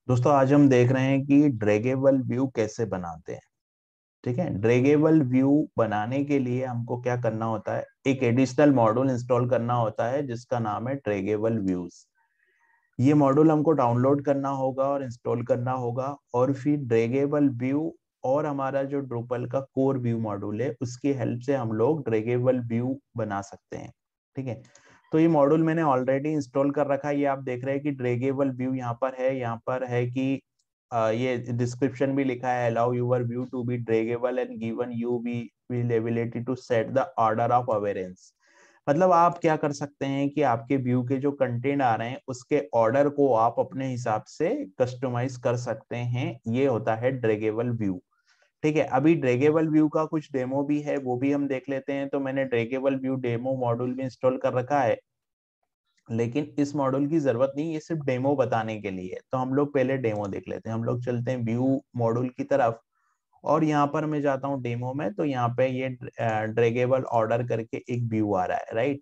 दोस्तों आज हम देख रहे हैं कि ड्रैगेबल व्यू कैसे बनाते हैं। ठीक है, ड्रैगेबल व्यू बनाने के लिए हमको क्या करना होता है, एक एडिशनल मॉड्यूल इंस्टॉल करना होता है जिसका नाम है ड्रैगेबल व्यूज। ये मॉड्यूल हमको डाउनलोड करना होगा और इंस्टॉल करना होगा, और फिर ड्रैगेबल व्यू और हमारा जो ड्रूपल का कोर व्यू मॉड्यूल है उसकी हेल्प से हम लोग ड्रैगेबल व्यू बना सकते हैं। ठीक है, तो ये मॉड्यूल मैंने ऑलरेडी इंस्टॉल कर रखा है। ये आप देख रहे हैं कि ड्रैगेबल व्यू यहाँ पर है कि ये डिस्क्रिप्शन भी लिखा है, allow your view to be draggable and given you be will ability to set the order of awareness. मतलब आप क्या कर सकते हैं कि आपके व्यू के जो कंटेंट आ रहे हैं उसके ऑर्डर को आप अपने हिसाब से कस्टमाइज कर सकते हैं। ये होता है ड्रैगेबल व्यू। ठीक है, अभी ड्रैगेबल व्यू का कुछ डेमो भी है, वो भी हम देख लेते हैं। तो मैंने ड्रैगेबल व्यू डेमो मॉड्यूल भी इंस्टॉल कर रखा है, लेकिन इस मॉड्यूल की जरूरत नहीं, ये सिर्फ डेमो बताने के लिए है। तो हम लोग पहले डेमो देख लेते हैं। हम लोग चलते हैं व्यू मॉड्यूल की तरफ, और यहाँ पर मैं जाता हूँ डेमो में। तो यहाँ पे ये ड्रैगेबल ऑर्डर करके एक व्यू आ रहा है, राइट।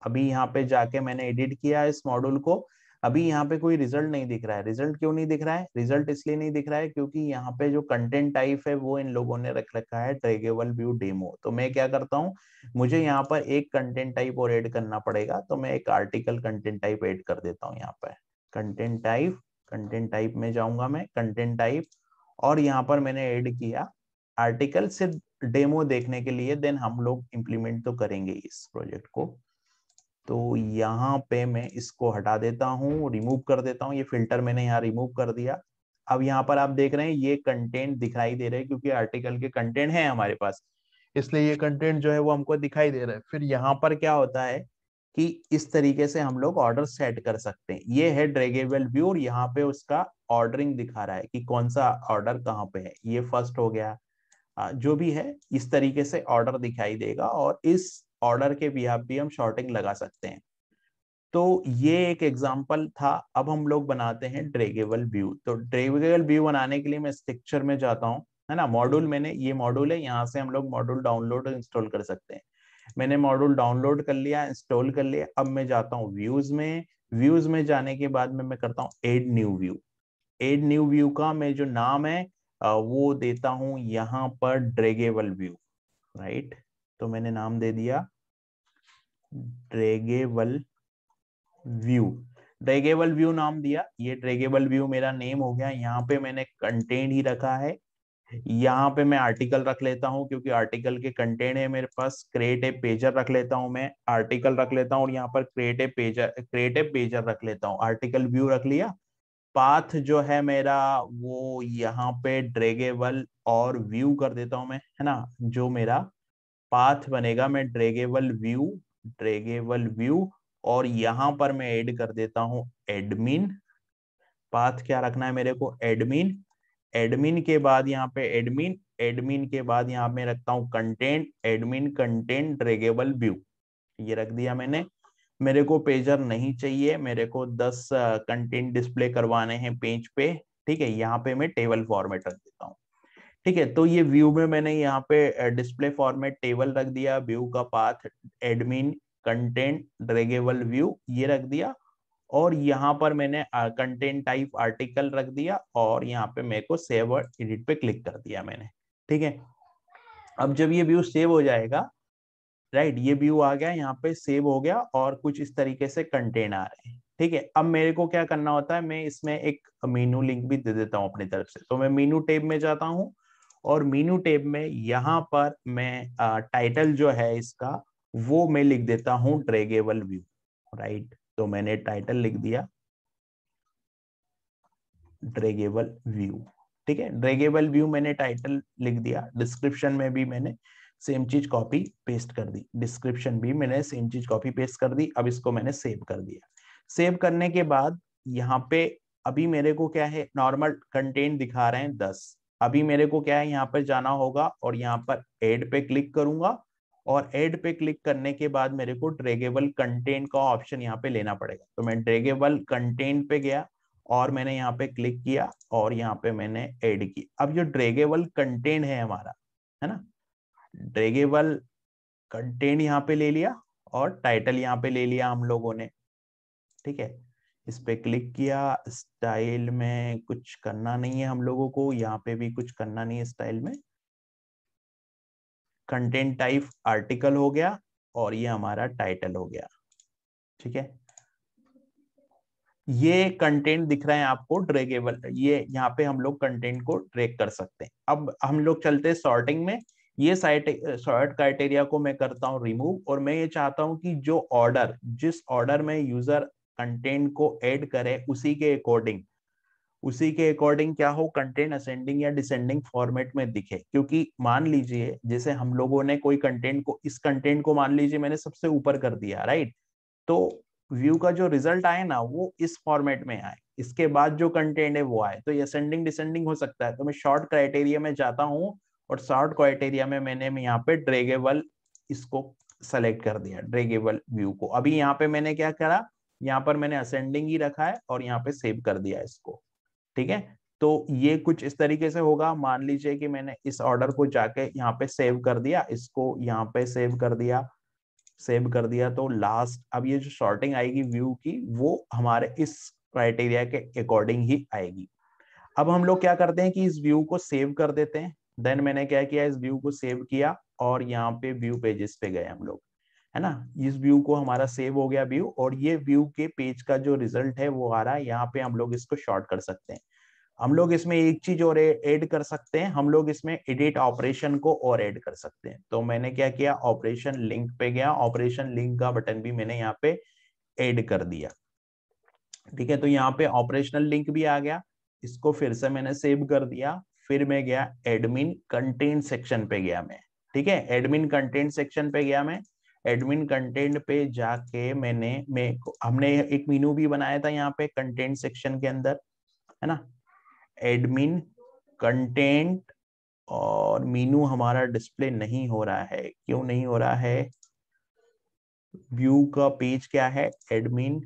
अभी यहाँ पे जाके मैंने एडिट किया इस मॉड्यूल को। अभी यहाँ पे कोई रिजल्ट नहीं दिख रहा है। रिजल्ट क्यों नहीं दिख रहा है? रिजल्ट इसलिए नहीं दिख रहा है क्योंकि यहाँ पे जो कंटेंट टाइप है वो इन लोगों ने रख रखा है ड्रैगेबल व्यू डेमो। तो मैं क्या करता हूँ, मुझे यहाँ पर एक कंटेंट टाइप और ऐड करना पड़ेगा। तो मैं एक आर्टिकल कंटेंट टाइप ऐड कर देता हूँ यहाँ पे। कंटेंट टाइप में जाऊंगा मैं, कंटेंट टाइप, और यहाँ पर मैंने ऐड किया आर्टिकल। सिर्फ डेमो देखने के लिए, देन हम लोग इम्प्लीमेंट तो करेंगे इस प्रोजेक्ट को। तो यहाँ पे मैं इसको हटा देता हूँ, रिमूव कर देता हूँ। ये फिल्टर मैंने यहाँ रिमूव कर दिया। अब यहाँ पर आप देख रहे हैं ये कंटेंट दिखाई दे रहे हैं क्योंकि आर्टिकल के कंटेंट है हमारे पास, इसलिए ये कंटेंट जो है वो हमको दिखाई दे रहा है। फिर यहाँ पर क्या होता है कि इस तरीके से हम लोग ऑर्डर सेट कर सकते हैं। ये है ड्रैगेबल व्यू, और यहाँ पे उसका ऑर्डरिंग दिखा रहा है कि कौन सा ऑर्डर कहाँ पे है। ये फर्स्ट हो गया। जो भी है इस तरीके से ऑर्डर दिखाई देगा, और इस ऑर्डर के बिहाफ भी हम शॉर्टिंग लगा सकते हैं। तो ये एक एग्जांपल था। अब हम लोग बनाते हैं ड्रैगेबल व्यू। तो ड्रैगेबल व्यू बनाने के लिए मैं स्ट्रक्चर में जाता हूँ, है ना। मॉड्यूल, मैंने ये मॉड्यूल है, यहाँ से हम लोग मॉड्यूल डाउनलोड और इंस्टॉल कर सकते हैं। मैंने मॉड्यूल डाउनलोड कर लिया, इंस्टॉल कर लिया। अब मैं जाता हूँ व्यूज में। व्यूज में जाने के बाद में मैं करता हूँ add new view. Add new view का मैं जो नाम है वो देता हूँ यहाँ पर ड्रैगेबल व्यू, राइट। तो मैंने नाम दे दिया ड्रैगेबल व्यू। ड्रैगेबल व्यू नाम दिया, ये ड्रैगेबल व्यू मेरा नेम हो गया। यहाँ पे मैंने कंटेंट ही रखा है। यहाँ पे मैं आर्टिकल रख लेता हूँ क्योंकि आर्टिकल के कंटेंट है मेरे पास। क्रिएट ए पेजर रख लेता हूँ, मैं आर्टिकल रख लेता हूँ, और यहाँ पर क्रिएट ए पेजर रख लेता हूँ। आर्टिकल व्यू रख लिया। पाथ जो है मेरा वो यहाँ पे ड्रैगेबल और व्यू कर देता हूँ मैं, है ना। जो मेरा पाथ बनेगा, मैं ड्रैगेबल व्यू, और यहाँ पर मैं ऐड कर देता हूँ एडमिन। पाथ क्या रखना है मेरे को? एडमिन। एडमिन के बाद यहाँ पे एडमिन, एडमिन के बाद यहाँ पे रखता हूँ content, admin content draggable view. ये रख दिया मैंने। मेरे को पेजर नहीं चाहिए, मेरे को 10 कंटेंट डिस्प्ले करवाने हैं पेज पे। ठीक है, यहाँ पे मैं टेबल फॉर्मेट रख देता हूँ। ठीक है, तो ये व्यू में मैंने यहाँ पे डिस्प्ले फॉर्मेट टेबल रख दिया, व्यू का path admin content draggable view ये रख दिया, और यहाँ पर मैंने कंटेंट टाइप आर्टिकल रख दिया, और यहाँ पे मेरे को सेव और एडिट पे क्लिक कर दिया मैंने। ठीक है, अब जब ये व्यू सेव हो जाएगा, राइट, ये व्यू आ गया, यहाँ पे सेव हो गया, और कुछ इस तरीके से कंटेंट आ रहे हैं। ठीक है, अब मेरे को क्या करना होता है, मैं इसमें एक मीनू लिंक भी दे देता हूँ अपनी तरफ से। तो मैं मीनू टेब में जाता हूँ, और मीनू टेब में यहाँ पर मैं टाइटल जो है इसका वो मैं लिख देता हूँ ड्रैगेबल व्यू, राइट। तो मैंने टाइटल लिख दिया ड्रैगेबल व्यू। ठीक है, ड्रैगेबल व्यू मैंने टाइटल लिख दिया। डिस्क्रिप्शन में भी मैंने सेम चीज कॉपी पेस्ट कर दी, डिस्क्रिप्शन भी मैंने सेम चीज कॉपी पेस्ट कर दी। अब इसको मैंने सेव कर दिया। सेव करने के बाद यहाँ पे अभी मेरे को क्या है, नॉर्मल कंटेंट दिखा रहे हैं 10। अभी मेरे को क्या है, यहाँ पर जाना होगा और यहाँ पर ऐड पे क्लिक करूंगा, और ऐड पे क्लिक करने के बाद मेरे को ड्रैगेबल कंटेंट का ऑप्शन यहाँ पे लेना पड़ेगा। तो मैं ड्रैगेबल कंटेंट पे गया, और मैंने यहाँ पे क्लिक किया, और यहाँ पे मैंने ऐड की। अब जो ड्रैगेबल कंटेंट है हमारा, है ना, ड्रैगेबल कंटेंट यहाँ पे ले लिया, और टाइटल यहाँ पे ले लिया हम लोगों ने। ठीक है, इस पे क्लिक किया। स्टाइल में कुछ करना नहीं है हम लोगों को, यहाँ पे भी कुछ करना नहीं है स्टाइल में। कंटेंट टाइप आर्टिकल हो गया और ये हमारा टाइटल हो गया। ठीक है, ये कंटेंट दिख रहा है आपको ड्रैगेबल, ये यहाँ पे हम लोग कंटेंट को ड्रैग कर सकते हैं। अब हम लोग चलते हैं सॉर्टिंग में। ये सॉर्ट क्राइटेरिया को मैं करता हूँ रिमूव, और मैं ये चाहता हूँ कि जो ऑर्डर, जिस ऑर्डर में यूजर कंटेंट को ऐड करे उसी के अकॉर्डिंग क्या हो, कंटेंट असेंडिंग या डिसेंडिंग फॉर्मेट में दिखे। क्योंकि मान लीजिए जैसे हम लोगों ने कोई कंटेंट को, इस कंटेंट को मान लीजिए मैंने सबसे ऊपर कर दिया, राइट, तो व्यू का जो रिजल्ट आए ना वो इस फॉर्मेट में आए, इसके बाद जो कंटेंट है वो आए, तो ये असेंडिंग डिसेंडिंग हो सकता है। तो मैं शॉर्ट क्राइटेरिया में जाता हूँ, और शॉर्ट क्राइटेरिया में मैंने यहाँ पे ड्रैगेबल इसको सेलेक्ट कर दिया, ड्रैगेबल व्यू को। अभी यहाँ पे मैंने क्या करा, यहाँ पर मैंने असेंडिंग ही रखा है और यहाँ पे सेव कर दिया इसको। ठीक है, तो ये कुछ इस तरीके से होगा। मान लीजिए कि मैंने इस ऑर्डर को जाके यहाँ पे सेव कर दिया, इसको यहाँ पे सेव कर दिया, तो लास्ट अब ये जो सॉर्टिंग आएगी व्यू की वो हमारे इस क्राइटेरिया के अकॉर्डिंग ही आएगी। अब हम लोग क्या करते हैं कि इस व्यू को सेव कर देते हैं। देन मैंने क्या किया, इस व्यू को सेव किया और यहाँ पे व्यू पेजेस पे गए हम लोग, है ना। इस व्यू को हमारा सेव हो गया व्यू, और ये व्यू के पेज का जो रिजल्ट है वो आ रहा है। यहाँ पे हम लोग इसको शॉर्ट कर सकते हैं। हम लोग इसमें एक चीज और ऐड कर सकते हैं, हम लोग इसमें एडिट ऑपरेशन को और ऐड कर सकते हैं। तो मैंने क्या किया, ऑपरेशन लिंक पे गया, ऑपरेशन लिंक का बटन भी मैंने यहाँ पे ऐड कर दिया। ठीक है, तो यहाँ पे ऑपरेशनल लिंक भी आ गया, इसको फिर से मैंने सेव कर दिया। फिर मैं गया एडमिन कंटेंट सेक्शन पे गया मैं। ठीक है, एडमिन कंटेंट सेक्शन पे गया मैं। एडमिन कंटेंट पे जाके हमने एक मेनू भी बनाया था यहाँ पे कंटेंट सेक्शन के अंदर, है ना। एडमिन कंटेंट, और मीनू हमारा डिस्प्ले नहीं हो रहा है, क्यों नहीं हो रहा है। व्यू का पेज क्या है, एडमिन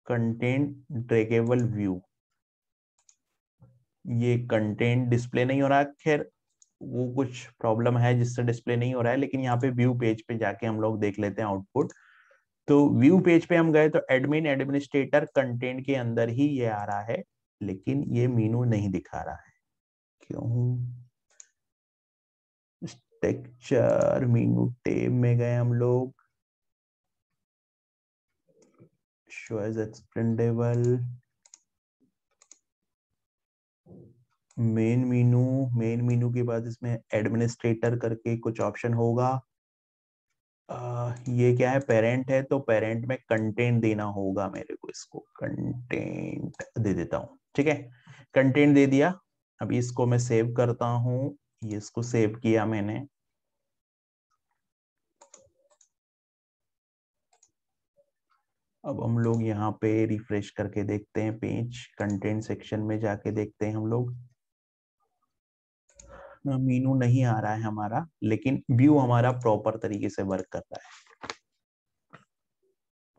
कंटेंट ड्रैगेबल व्यू, ये कंटेंट डिस्प्ले नहीं हो रहा है। खैर वो कुछ प्रॉब्लम है जिससे डिस्प्ले नहीं हो रहा है, लेकिन यहाँ पे व्यू पेज पे जाके हम लोग देख लेते हैं आउटपुट। तो व्यू पेज पे हम गए तो एडमिन एडमिनिस्ट्रेटर कंटेंट के अंदर ही ये आ रहा है, लेकिन ये मीनू नहीं दिखा रहा है, क्यों। स्ट्रक्चर मीनू टेब में गए हम लोग, show as expandable, main menu के बाद इसमें एडमिनिस्ट्रेटर करके कुछ ऑप्शन होगा। ये क्या है, पेरेंट है, तो पेरेंट में कंटेंट देना होगा मेरे को, इसको कंटेंट दे देता हूँ। ठीक है, कंटेंट दे दिया। अभी इसको मैं सेव करता हूँ, ये इसको सेव किया मैंने। अब हम लोग यहाँ पे रिफ्रेश करके देखते हैं पेज, कंटेंट सेक्शन में जाके देखते हैं हम लोग। मीनू नहीं आ रहा है हमारा, लेकिन व्यू हमारा प्रॉपर तरीके से वर्क कर रहा है।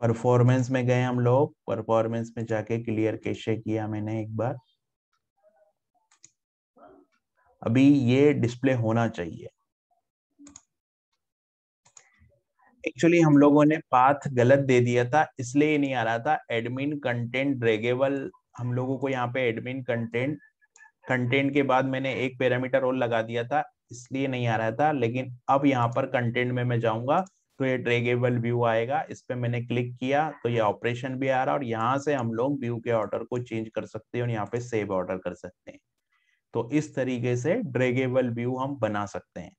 परफॉर्मेंस में गए हम लोग, परफॉर्मेंस में जाके क्लियर कैशे किया मैंने एक बार। अभी ये डिस्प्ले होना चाहिए। एक्चुअली हम लोगों ने पाथ गलत दे दिया था, इसलिए ये नहीं आ रहा था। एडमिन कंटेंट ड्रैगेबल, हम लोगों को यहाँ पे एडमिन कंटेंट के बाद मैंने एक पैरामीटर और लगा दिया था, इसलिए नहीं आ रहा था। लेकिन अब यहाँ पर कंटेंट में मैं जाऊंगा तो ये ड्रैगेबल व्यू आएगा, इस पे मैंने क्लिक किया तो ये ऑपरेशन भी आ रहा है, और यहाँ से हम लोग व्यू के ऑर्डर को चेंज कर सकते हैं और यहाँ पे सेव ऑर्डर कर सकते हैं। तो इस तरीके से ड्रैगेबल व्यू हम बना सकते हैं।